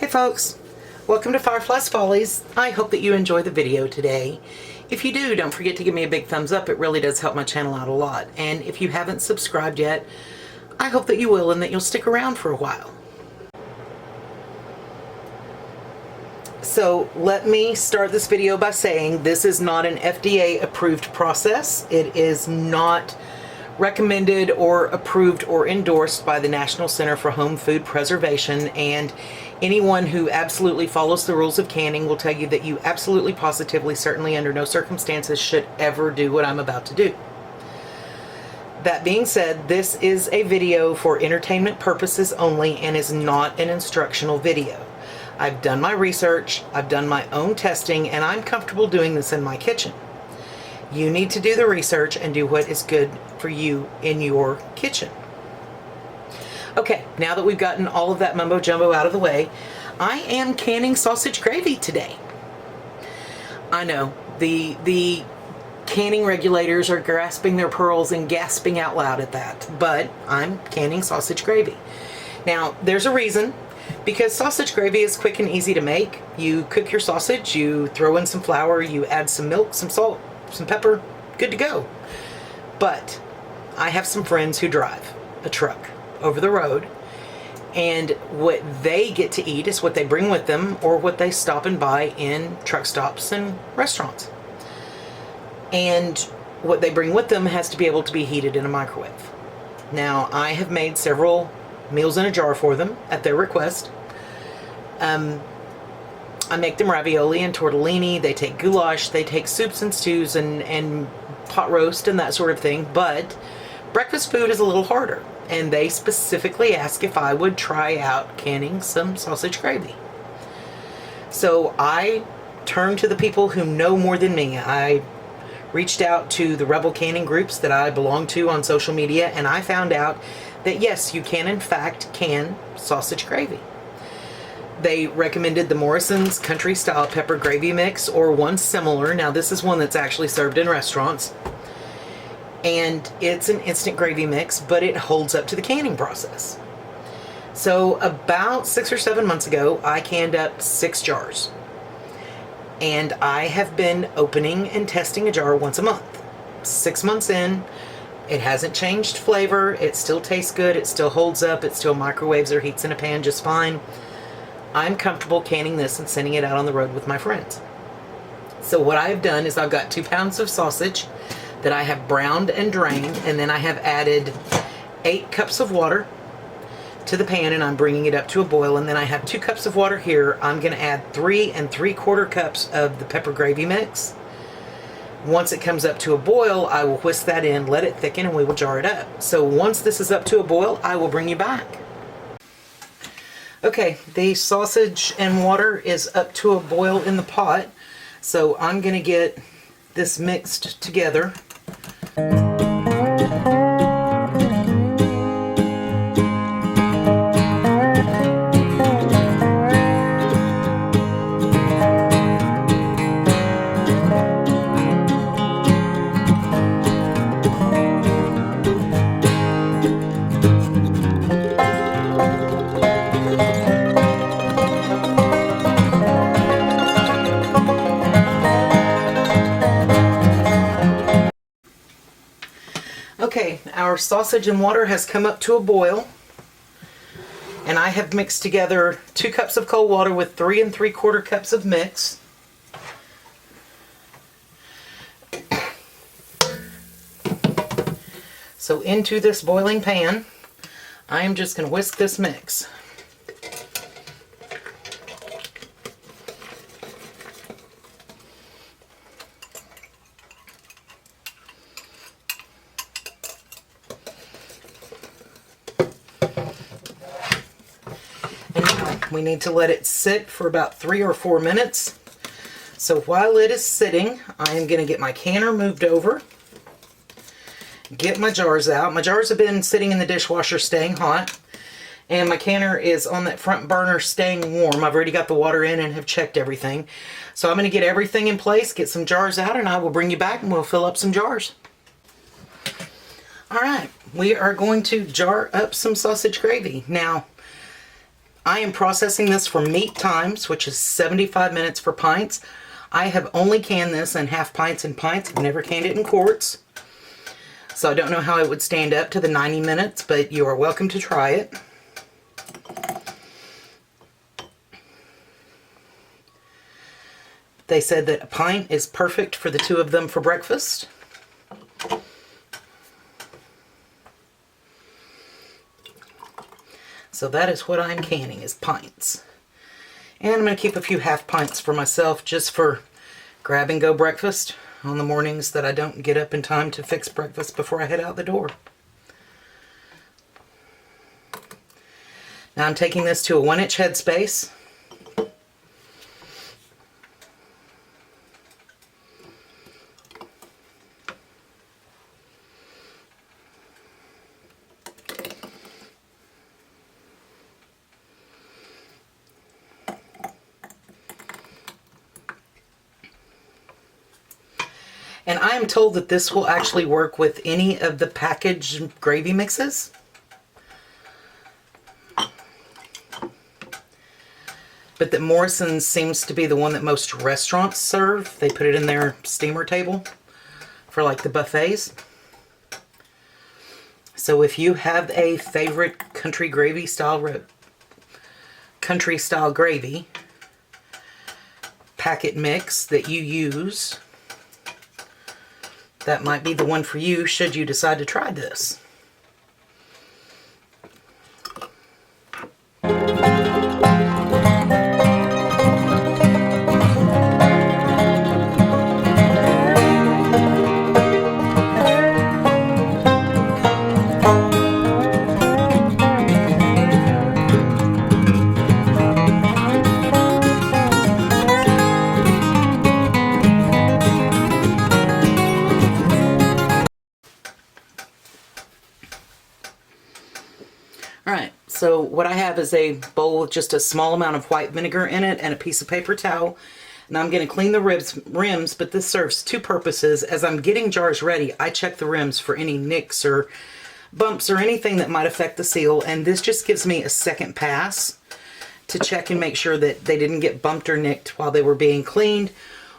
folks, welcome to Fyreflye's Follies. I hope that you enjoy the video today. If you do, don't forget to give me a big thumbs up. It really does help my channel out a lot. And if you haven't subscribed yet, I hope that you will and that you'll stick around for a while. So let me start this video by saying this is not an FDA approved process. It is not recommended or approved or endorsed by the National Center for Home Food Preservation, and anyone who absolutely follows the rules of canning will tell you that you absolutely, positively, certainly under no circumstances should ever do what I'm about to do. That being said, this is a video for entertainment purposes only and is not an instructional video. I've done my research, I've done my own testing, and I'm comfortable doing this in my kitchen. You need to do the research and do what is good for you in your kitchen. Okay, now that we've gotten all of that mumbo jumbo out of the way, I am canning sausage gravy today. I know, the canning regulators are grasping their pearls and gasping out loud at that, but I'm canning sausage gravy. Now, there's a reason, because sausage gravy is quick and easy to make. You cook your sausage, you throw in some flour, you add some milk, some salt, some pepper, good to go. But I have some friends who drive a truck over the road, and what they get to eat is what they bring with them or what they stop and buy in truck stops and restaurants. And what they bring with them has to be able to be heated in a microwave. Now, I have made several meals in a jar for them at their request. I make them ravioli and tortellini, they take goulash, they take soups and stews and pot roast and that sort of thing, but breakfast food is a little harder, and they specifically asked if I would try out canning some sausage gravy. So I turned to the people who know more than me. I reached out to the rebel canning groups that I belong to on social media, and I found out that yes, you can in fact can sausage gravy. They recommended the Morrison's Country Style Pepper Gravy Mix or one similar. Now this is one that's actually served in restaurants. And it's an instant gravy mix, but it holds up to the canning process. So about 6 or 7 months ago, I canned up 6 jars. And I have been opening and testing a jar once a month. 6 months in, it hasn't changed flavor. It still tastes good. It still holds up. It still microwaves or heats in a pan just fine. I'm comfortable canning this and sending it out on the road with my friends. So what I've done is I've got 2 pounds of sausage that I have browned and drained, and then I have added 8 cups of water to the pan, and I'm bringing it up to a boil, and then I have 2 cups of water here. I'm going to add 3 3/4 cups of the pepper gravy mix. Once it comes up to a boil, I will whisk that in, let it thicken, and we will jar it up. So once this is up to a boil, I will bring you back. Okay, the sausage and water is up to a boil in the pot, so I'm going to get this mixed together. Okay, our sausage and water has come up to a boil, and I have mixed together 2 cups of cold water with 3 3/4 cups of mix. So into this boiling pan, I am just going to whisk this mix. We need to let it sit for about 3 or 4 minutes. So while it is sitting, I am going to get my canner moved over, get my jars out. My jars have been sitting in the dishwasher staying hot, and my canner is on that front burner staying warm. I've already got the water in and have checked everything. So I'm going to get everything in place, get some jars out, and I will bring you back and we'll fill up some jars. All right, we are going to jar up some sausage gravy. Now, I am processing this for meat times, which is 75 minutes for pints. I have only canned this in half pints and pints. I've never canned it in quarts. So I don't know how it would stand up to the 90 minutes, but you are welcome to try it. They said that a pint is perfect for the two of them for breakfast. So that is what I'm canning, is pints. And I'm going to keep a few half pints for myself, just for grab and go breakfast on the mornings that I don't get up in time to fix breakfast before I head out the door. Now I'm taking this to a 1-inch headspace. And I am told that this will actually work with any of the packaged gravy mixes. But that Morrison's seems to be the one that most restaurants serve. They put it in their steamer table for like the buffets. So if you have a favorite country style gravy packet mix that you use, that might be the one for you should you decide to try this. Alright, so what I have is a bowl with just a small amount of white vinegar in it and a piece of paper towel. Now I'm going to clean the rims, but this serves two purposes. As I'm getting jars ready, I check the rims for any nicks or bumps or anything that might affect the seal, and this just gives me a second pass to check and make sure that they didn't get bumped or nicked while they were being cleaned,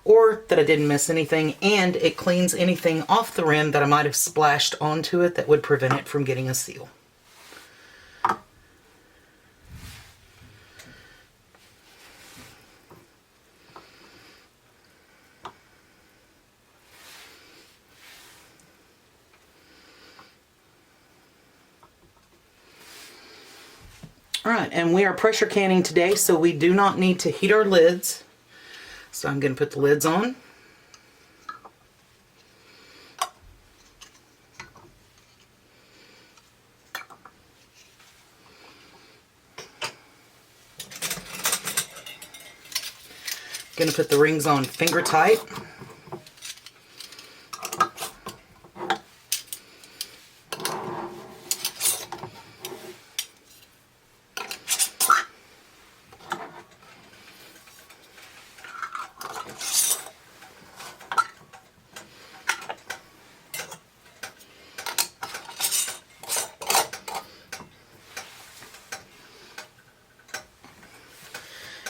or that I didn't miss anything, and it cleans anything off the rim that I might have splashed onto it that would prevent it from getting a seal. Alright, and we are pressure canning today, so we do not need to heat our lids. So I'm going to put the lids on. Going to put the rings on finger tight.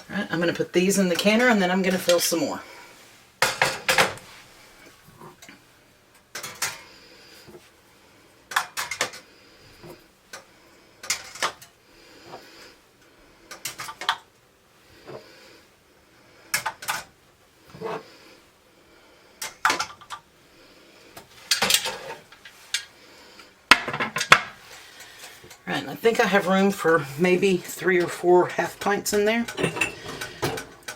Alright, I'm going to put these in the canner and then I'm going to fill some more. Alright, and I think I have room for maybe 3 or 4 half pints in there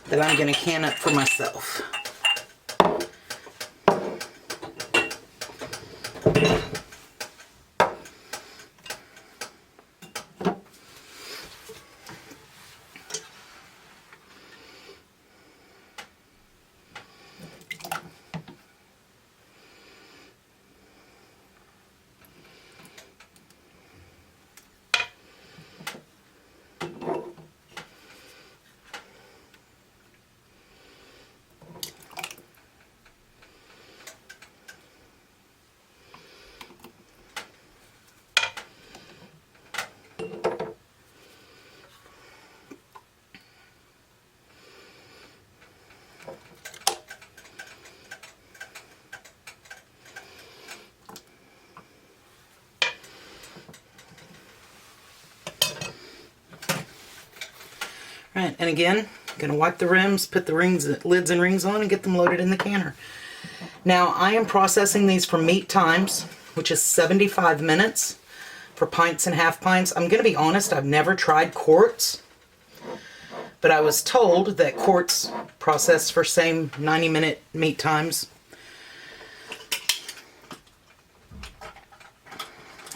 that I'm going to can up for myself. Alright, and again, gonna wipe the rims, put the lids and rings on, and get them loaded in the canner. Now, I am processing these for meat times, which is 75 minutes for pints and half pints. I'm gonna be honest, I've never tried quarts, but I was told that quarts process for same 90-minute meat times.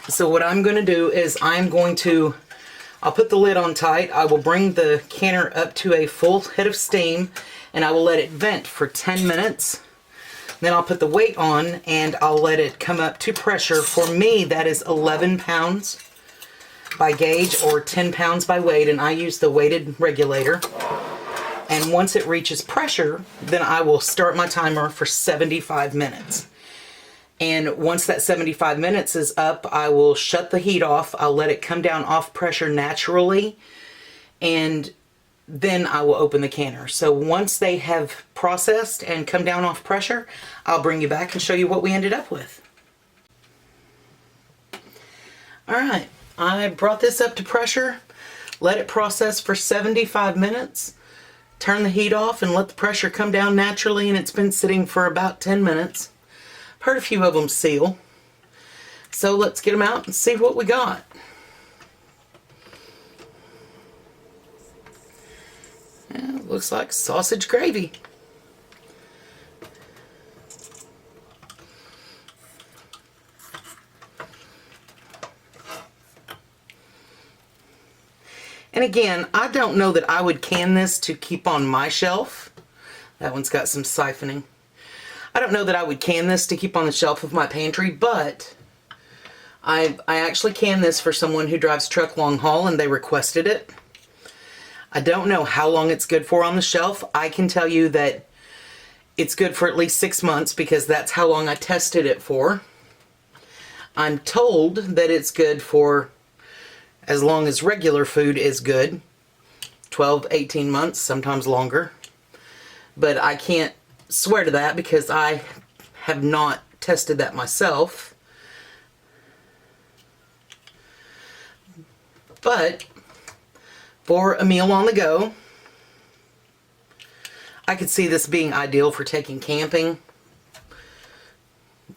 So what I'm gonna do is I'll put the lid on tight. I will bring the canner up to a full head of steam, and I will let it vent for 10 minutes. Then I'll put the weight on, and I'll let it come up to pressure. For me, that is 11 pounds by gauge or 10 pounds by weight, and I use the weighted regulator. And once it reaches pressure, then I will start my timer for 75 minutes. And once that 75 minutes is up, I will shut the heat off. I'll let it come down off pressure naturally, and then I will open the canner. So once they have processed and come down off pressure, I'll bring you back and show you what we ended up with. Alright, I brought this up to pressure, let it process for 75 minutes, turn the heat off and let the pressure come down naturally, and it's been sitting for about 10 minutes. Heard a few of them seal. So let's get them out and see what we got. Yeah, looks like sausage gravy. And again, I don't know that I would can this to keep on my shelf. That one's got some siphoning. I don't know that I would can this to keep on the shelf of my pantry, but I actually can this for someone who drives truck long haul, and they requested it. I don't know how long it's good for on the shelf. I can tell you that it's good for at least 6 months because that's how long I tested it for. I'm told that it's good for as long as regular food is good, 12, 18 months, sometimes longer. But I can't swear to that because I have not tested that myself. But for a meal on the go, I could see this being ideal for taking camping,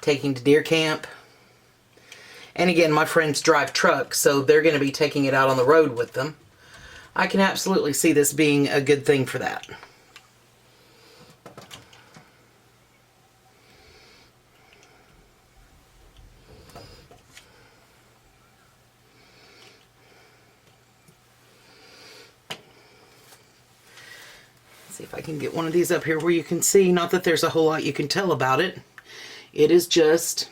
taking to deer camp. And again, my friends drive trucks, so they're going to be taking it out on the road with them. I can absolutely see this being a good thing for that. See if I can get one of these up here where you can see. Not that there's a whole lot you can tell about it. It is just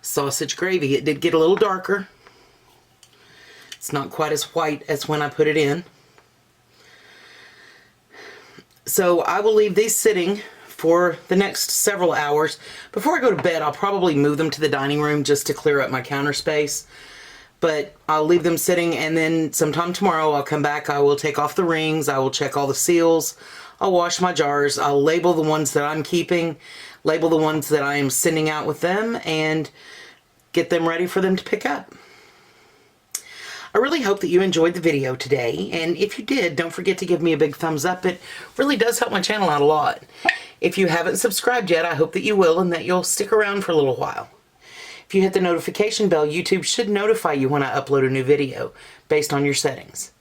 sausage gravy. It did get a little darker. It's not quite as white as when I put it in. So I will leave these sitting for the next several hours. Before I go to bed, I'll probably move them to the dining room just to clear up my counter space. But I'll leave them sitting, and then sometime tomorrow I'll come back. I will take off the rings. I will check all the seals. I'll wash my jars. I'll label the ones that I'm keeping, label the ones that I am sending out with them, and get them ready for them to pick up. I really hope that you enjoyed the video today, and if you did, don't forget to give me a big thumbs up. It really does help my channel out a lot. If you haven't subscribed yet, I hope that you will, and that you'll stick around for a little while. If you hit the notification bell, YouTube should notify you when I upload a new video based on your settings.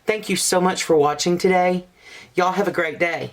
Thank you so much for watching today. Y'all have a great day.